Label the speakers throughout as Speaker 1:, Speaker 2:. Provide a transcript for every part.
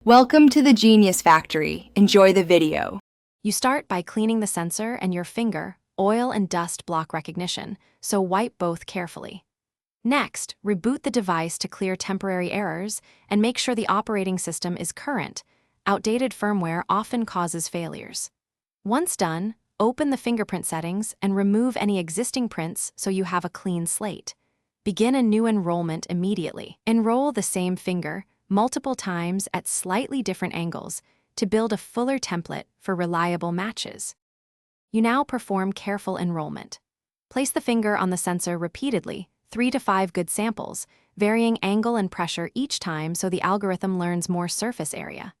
Speaker 1: Welcome to the Genius Factory. Enjoy the video.
Speaker 2: You start by cleaning the sensor and your finger. Oil and dust block recognition, so wipe both carefully. Next, reboot the device to clear temporary errors and make sure the operating system is current. Outdated firmware often causes failures. Once done, open the fingerprint settings and remove any existing prints so you have a clean slate. Begin a new enrollment immediately. Enroll the same finger multiple times at slightly different angles to build a fuller template for reliable matches. You now perform careful enrollment. Place the finger on the sensor repeatedly, 3 to 5 good samples, varying angle and pressure each time so the algorithm learns more surface area.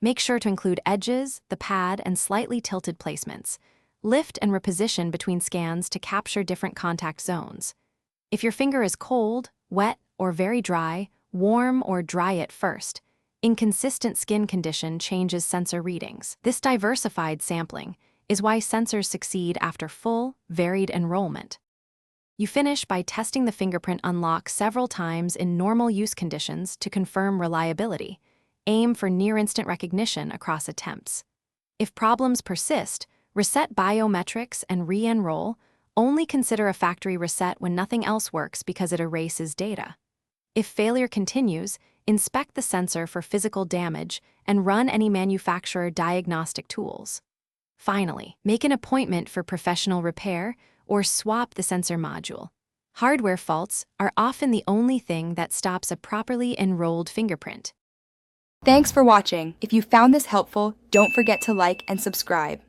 Speaker 2: Make sure to include edges, the pad, and slightly tilted placements. Lift and reposition between scans to capture different contact zones. If your finger is cold, wet, or very dry, warm or dry it first. Inconsistent skin condition changes sensor readings. This diversified sampling is why sensors succeed after full, varied enrollment. You finish by testing the fingerprint unlock several times in normal use conditions to confirm reliability. Aim for near-instant recognition across attempts. If problems persist, reset biometrics and re-enroll. Only consider a factory reset when nothing else works because it erases data. If failure continues, inspect the sensor for physical damage and run any manufacturer diagnostic tools. Finally, make an appointment for professional repair or swap the sensor module. Hardware faults are often the only thing that stops a properly enrolled fingerprint.
Speaker 1: Thanks for watching. If you found this helpful, don't forget to like and subscribe.